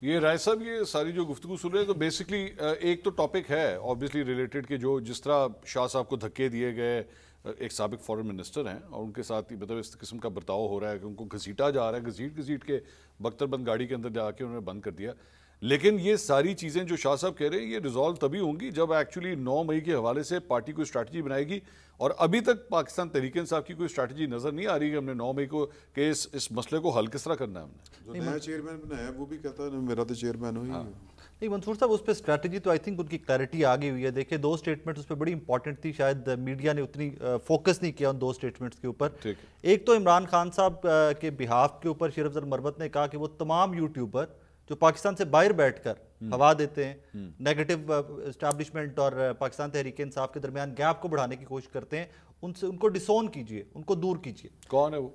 یہ رائے صاحب یہ ساری جو گفتگو سن رہے ہیں تو بیسکلی ایک تو ٹاپک ہے آبویسلی ریلیٹڈ کہ جو جس طرح شاہ صاحب کو دھکے دیے گئے، ایک سابق فارن منسٹر ہیں اور ان کے ساتھ مطلب اس قسم کا برتاؤ ہو رہا ہے کہ ان کو گھسیٹا جا رہا ہے، گھسیٹ کے بختر بند گاڑی کے اندر جا کے انہوں نے بند کر دیا. لیکن یہ ساری چیزیں جو شاہ صاحب کہہ رہے ہیں یہ ریزالو تبھی ہوں گی جب ایکچولی 9 مئی کے حوالے سے پارٹی کوئی اسٹریٹجی بنائے گی، اور ابھی تک پاکستان تحریک انصاف کی کوئی اسٹریٹجی نظر نہیں آ رہی کہ ہم نے 9 مئی کو کہ اس مسئلے کو حل کس طرح کرنا ہے. ہم نے جو نیا چیئرمین بنایا ہے وہ بھی کہتا ہے میرا تو چیئرمین ہوئی ہے. نہیں منصور صاحب اس پہ اسٹریٹجی تو آئی تھنک ان کی کلیئرٹی آ گئی ہوئی ہے. دیکھیں 2 اسٹیٹمنٹ اس پہ بڑی امپورٹنٹ تھی، شاید میڈیا نے اتنی فوکس نہیں کیا ان 2 اسٹیٹمنٹس کے اوپر. ایک تو عمران خان صاحب کے بہاف کے اوپر شیر افضل مربت نے کہا کہ وہ تمام یوٹیوبر جو پاکستان سے باہر بیٹھ کر ہوا دیتے ہیں، نیگیٹو اسٹیبلشمنٹ اور پاکستان تحریک انصاف کے درمیان گیپ کو بڑھانے کی کوشش کرتے ہیں، ان کو ڈسون کیجئے، ان کو دور کیجئے. کون ہے وہ؟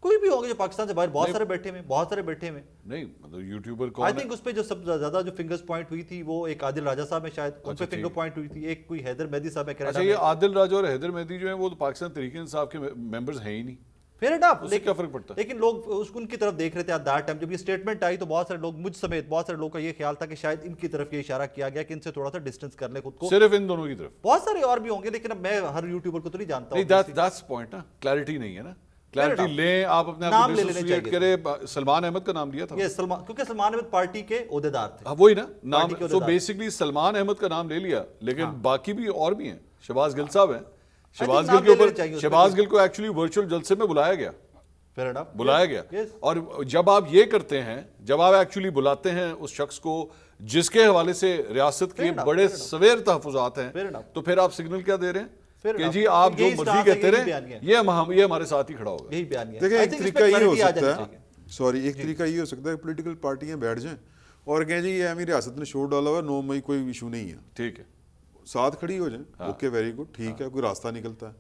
کوئی بھی ہوگا جو پاکستان سے باہر بہت سارے بیٹھے ہوئے نہیں مطلب یوٹیوبر کون ہے؟ آئی تھنک اس پہ جو سب زیادہ جو فنگرز پوائنٹ ہوئی تھی وہ ایک عادل راجہ صاحب ہے، شاید ان پہ فنگر پوائنٹ ہوئی تھی. ایک کوئی حیدر مہدی صاحب ہے کینیڈا میں. اچھا یہ عادل راجہ اور حیدر مہدی جو ہیں وہ تو پاکستان تحریک انصاف کے ممبرز ہیں ہی نہیں. فیئر انف، اس سے کیا فرق پڑتا ہے؟ لیکن لوگ ان کی طرف دیکھ رہے تھے. دیٹ ٹائم جب یہ اسٹیٹمنٹ آئی تو بہت سارے لوگ، مجھ سمیت بہت سارے لوگوں کا یہ خیال تھا کہ شاید ان کی طرف یہ اشارہ کیا گیا کہ ان سے تھوڑا سا ڈسٹینس کر لیں خود کو. صرف ان دونوں کی طرف؟ بہت سارے اور بھی ہوں گے لیکن اب میں ہر یوٹیوبر کو تو نہیں جانتا ہوں. نہیں دیٹس پوائنٹ نا، کلیئرٹی نہیں ہے نا. کلیئرٹی لیں، آپ اپنے آپ کو ایسوسیٹ کریں. سلمان احمد کا نام لیا تھا کیونکہ سلمان احمد پارٹی کے عہدیدار تھے. وہی نا نام. تو بیسکلی سلمان احمد کا نام لے لیا، لیکن باقی بھی اور بھی ہیں. شہباز گل صاحب ہیں. شہباز گل کے اوپر شہباز گل کو ایکچولی ورچوئل جلسے میں بلایا گیا. اور جب آپ یہ کرتے ہیں، جب آپ ایکچولی بلاتے ہیں اس شخص کو جس کے حوالے سے ریاست کے بڑے سویر تحفظات ہیں، تو پھر آپ سگنل کیا دے رہے ہیں کہ جی آپ جو مرضی کہتے رہے، یہ ہمارے ساتھ ہی کھڑا ہوگا. دیکھیں ایک طریقہ یہ ہو سکتا ہے، ایک طریقہ یہ ہو سکتا ہے کہ پولیٹیکل پارٹیاں بیٹھ جائیں اور کہیں جی یہ ہمیں ریاست نے شور ڈالا ہوا 9 مئی کوئی ایشو نہیں ہے، ٹھیک ہے، ساتھ کھڑی ہو جائیں. اوکے ویری گڈ، ٹھیک ہے، کوئی راستہ نکلتا ہے.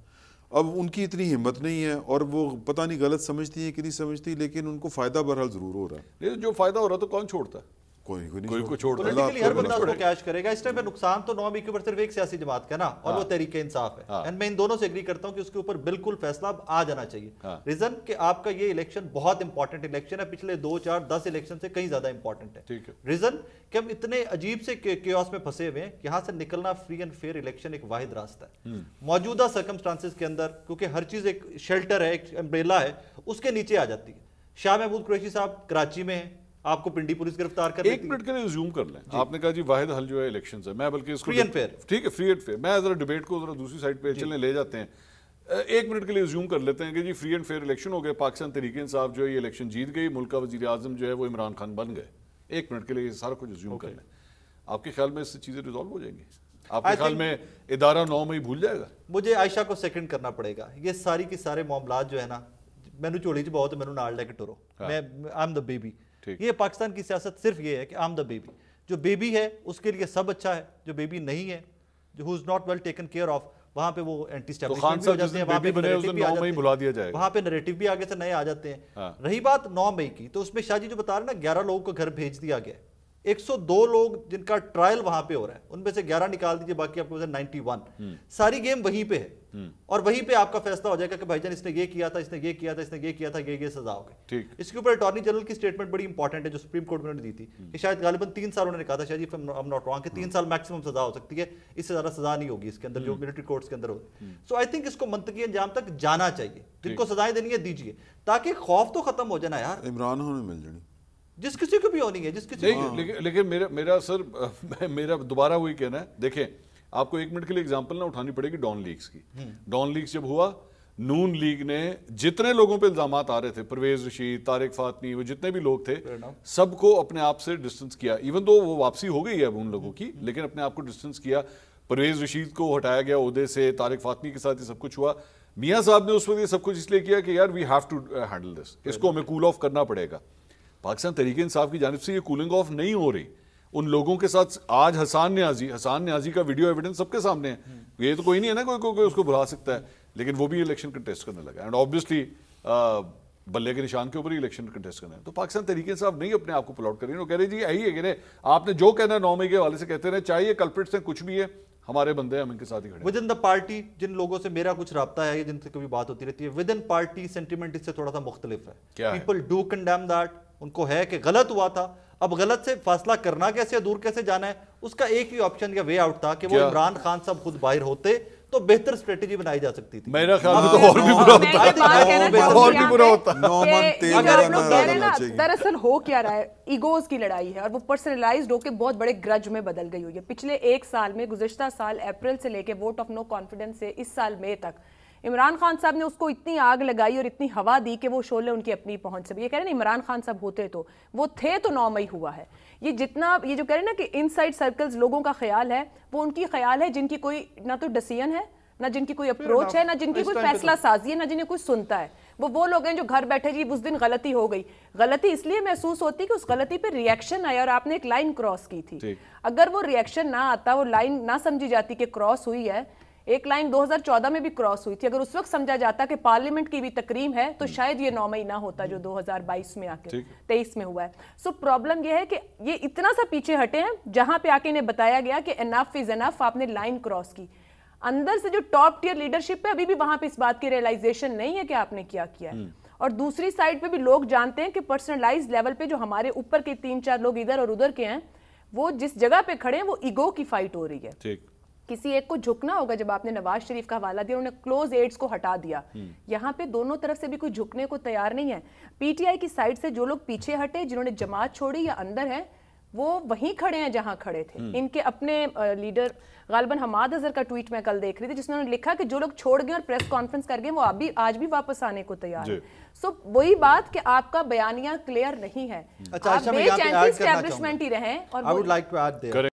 اب ان کی اتنی ہمت نہیں ہے اور وہ پتہ نہیں غلط سمجھتی ہے کہ نہیں سمجھتی، لیکن ان کو فائدہ بہرحال ضرور ہو رہا ہے. جو فائدہ ہو رہا ہے تو کون چھوڑتا ہے؟ کوئی کو چھوڑتا ہے. پولیٹیکلی ہر بندہ اس کو کیش کرے گا. اس ٹائم پہ نقصان تو 9 مئی کے اوپر صرف ایک سیاسی جماعت کا نا، اور وہ تحریک انصاف ہے. اینڈ میں ان دونوں سے ایگری کرتا ہوں کہ اس کے اوپر بالکل فیصلہ اب آ جانا چاہیے. ریزن کہ آپ کا یہ الیکشن بہت امپورٹنٹ الیکشن ہے، پچھلے 2 4 10 الیکشن سے کہیں زیادہ امپورٹنٹ ہے. ریزن کہ ہم اتنے عجیب سے کیوس میں پھنسے ہوئے ہیں، یہاں سے نکلنا فری اینڈ فیئر الیکشن ایک واحد راستہ ہے موجودہ سرکمسٹانسز کے اندر، کیونکہ ہر چیز ایک شیلٹر ہے، ایک امبریلا ہے، اس کے نیچے آ جاتی ہے. شاہ محمود قریشی صاحب کراچی میں ہیں، آپ کو پنڈی پولیس گرفتار کر لیتی ہے. ایک منٹ کے لیے زوم کر لیں. آپ نے کہا جی واحد حل جو ہے الیکشنز ہے، میں بلکہ اس کو فری اینڈ فیئر، ٹھیک ہے، فری اینڈ فیئر. میں ذرا ڈیبیٹ کو ذرا دوسری سائڈ پہ چلنے لے جاتے ہیں. ایک منٹ کے لیے زوم کر لیتے ہیں کہ جی فری اینڈ فیئر الیکشن ہو گئے، پاکستان تحریک انصاف جو ہے یہ الیکشن جیت گئی، ملک کا وزیر اعظم جو ہے وہ عمران خان بن گئے. ایک منٹ کے لیے سارا کچھ زوم کر لیں. آپ کے خیال میں اس سے چیزیں ریزالو ہو جائیں گی؟ آپ کے خیال میں ادارہ 9 مئی بھول جائے گا؟ مجھے عائشہ کو سیکنڈ کرنا پڑے گا. یہ ساری کی سارے معاملات جو ہے نا، میں نے چوڑی چ بہت میں نے نال لے کے ٹرو، میں آئی ایم دا بیبی. یہ پاکستان کی سیاست صرف یہ ہے کہ آئی ایم دا بیبی. جو بیبی ہے اس کے لیے سب اچھا ہے، جو بیبی نہیں ہے، جو ہو is not well taken care of, وہاں پہ وہ اینٹی اسٹیبلشمنٹ بھی ہو جاتے ہیں، وہاں پہ نریٹو بھی آگے سے نئے آ جاتے ہیں. رہی بات 9 مئی کی، تو اس میں شاہ جی جو بتا رہے ہیں نا 11 لوگوں کو گھر بھیج دیا گیا ہے. 102 لوگ جن کا ٹرائل وہاں پہ ہو رہا ہے، ان میں سے 11 نکال دیجئے، باقی آپ کو 91. ساری گیم وہیں پہ ہے اور وہیں پہ آپ کا فیصلہ ہو جائے گا کہ بھائی جان اس نے یہ کیا تھا، اس نے یہ کیا تھا، اس نے یہ کیا تھا، یہ سزا ہو گئی. اس کے اوپر اٹارنی جنرل کی سٹیٹمنٹ بڑی امپورٹنٹ ہے جو سپریم کورٹ میں انہوں نے دی تھی کہ شاید غالباً 3 سال انہوں نے کہا تھا، شاید ایم ناٹ رانگ، کہ 3 سال میکسیمم سزا ہو سکتی ہے، اس سے زیادہ سزا نہیں ہوگی اس کے اندر جو ملٹری کورٹس کے اندر ہوگی. سو آئی تھنک اس کو منطقی انجام تک جانا چاہیے. جن کو سزائیں دینی ہے دیجیے، تاکہ خوف تو ختم ہو جانا یار. عمران خان مل جانی جس کسی کو بھی ہونی ہے، جس کسی کو. لیکن میرا سر میرا دوبارہ وہی کہنا ہے. دیکھیں آپ کو 1 منٹ کے لیے اگزامپل نہ اٹھانی پڑے گی ڈان لیگز کی. ڈان لیگز جب ہوا، نون لیگ نے جتنے لوگوں پہ الزامات آ رہے تھے، پرویز رشید، طارق فاطمی، وہ جتنے بھی لوگ تھے، سب کو اپنے آپ سے ڈسٹنس کیا. ایون دو وہ واپسی ہو گئی ہے اب ان لوگوں کی، لیکن اپنے آپ کو ڈسٹنس کیا. پرویز رشید کو ہٹایا گیا عہدے سے، طارق فاطمی کے ساتھ یہ سب کچھ ہوا. میاں صاحب نے اس وقت یہ سب کچھ اس لیے کیا کہ یار we have to handle this, اس کو ہمیں کول آف کرنا پڑے گا. پاکستان تحریک انصاف کی جانب سے یہ کولنگ آف نہیں ہو رہی. ان لوگوں کے ساتھ آج حسان نیازی کا ویڈیو ایویڈنس سب کے سامنے ہے. یہ تو کوئی نہیں ہے نا کوئی اس کو بھلا سکتا ہے، لیکن وہ بھی الیکشن کنٹیسٹ کرنے لگا. اینڈ آبویسلی بلے کے نشان کے اوپر ہی الیکشن کنٹیسٹ کرنا ہے. تو پاکستان تحریک انصاف نہیں اپنے آپ کو پل آؤٹ کر رہی ہے. وہ کہہ رہی جی یہی ہے کہ آپ نے جو کہنا ہے 9 مئی کے حوالے سے کہتے رہے، چاہے کلپریٹس ہیں کچھ بھی ہے، ہمارے بندے ہیں، ہم ان کے ساتھ ہی کھڑے ہیں. ود ان دا پارٹی جن لوگوں سے میرا کچھ رابطہ ہے، جن سے کبھی بات ہوتی رہتی ہے، ود ان پارٹی سینٹیمنٹ اس سے تھوڑا سا مختلف ہے. People do condemn that. ان کو ہے کہ غلط ہوا تھا، اب غلط سے فاصلہ کرنا کیسے, دور کیسے جانا ہے, اس کا ایک ہی آپشن یا وے آؤٹ تھا کہ وہ عمران خان صاحب خود باہر ہوتے تو بہتر اسٹریٹجی بنائی جا سکتی تھی. میرا خیال میں تو اور بھی برا ہوتا, اور بھی برا ہوتا. دراصل ہو کیا رہا ہے, ایگوز کی لڑائی ہے اور وہ پرسنلائزڈ ہو کے بہت بڑے گرج میں بدل گئی ہوئی ہے. پچھلے ایک سال میں, گزشتہ سال اپریل سے لے کے ووٹ آف نو کانفیڈنس سے اس سال مئی تک, عمران خان صاحب نے اس کو اتنی آگ لگائی اور اتنی ہوا دی کہ وہ شعلے ان کی اپنی پہنچ سے. یہ کہہ رہے ہیں عمران خان صاحب ہوتے تو وہ تھے تو 9 مئی ہوا ہے. یہ جتنا یہ جو کہہ رہے ہیں نا کہ ان سائڈ سرکلز لوگوں کا خیال ہے, وہ ان کی خیال ہے جن کی کوئی نہ تو ڈسیزن ہے, نہ جن کی کوئی اپروچ ہے, نہ جن کی کوئی فیصلہ سازی ہے, نہ جنہیں کوئی سنتا ہے. وہ لوگ ہیں جو گھر بیٹھے جی اس دن غلطی ہو گئی. غلطی اس لیے محسوس ہوتی کہ اس غلطی پہ ریئیکشن آیا اور آپ نے ایک لائن کراس کی تھی. اگر وہ ریئیکشن نہ آتا, وہ لائن نہ سمجھی جاتی کہ کراس ہوئی ہے, ایک لائن 2014 میں بھی کراس ہوئی تھی, اگر اس وقت سمجھا جاتا کہ پارلیمنٹ کی بھی تقریم ہے تو شاید یہ 9 مئی نہ ہوتا جو 2022 میں آ کے 23 میں ہوا ہے. سو پرابلم یہ ہے کہ یہ اتنا سا پیچھے ہٹے ہیں جہاں پہ آ کے انہیں بتایا گیا کہ انف از انف, آپ نے لائن کراس کی. اندر سے جو ٹاپ ٹیئر لیڈرشپ ہے ابھی بھی وہاں پہ اس بات کی ریئلائزیشن نہیں ہے کہ آپ نے کیا کیا ہے. اور دوسری سائڈ پہ بھی لوگ جانتے ہیں کہ پرسنلائز لیول پہ جو ہمارے اوپر کے 3-4 لوگ ادھر اور ادھر کے ہیں, وہ جس جگہ پہ کھڑے ہیں وہ ایگو کی فائٹ ہو رہی ہے. کسی ایک کو جھکنا ہوگا. جب آپ نے نواز شریف کا حوالہ دیا, انہوں نے کلوز ایڈز کو ہٹا دیا. یہاں پہ دونوں طرف سے بھی کوئی جھکنے کو تیار نہیں ہے. پی ٹی آئی کی سائڈ سے جو لوگ پیچھے ہٹے, جنہوں نے جماعت چھوڑی یا اندر ہیں, وہ وہیں کھڑے ہیں جہاں کھڑے تھے. ان کے اپنے لیڈر غالباً حماد اظہر کا ٹویٹ میں کل دیکھ رہی تھی جس میں انہوں نے لکھا کہ جو لوگ چھوڑ گئے اور پریس کانفرنس کر گئے وہ آج بھی واپس آنے کو تیار ہیں. سو وہی بات کہ آپ کا بیانیہ کلیئر نہیں ہے, آپ بے چینی اسٹیبلشمنٹ ہی رہیں. اور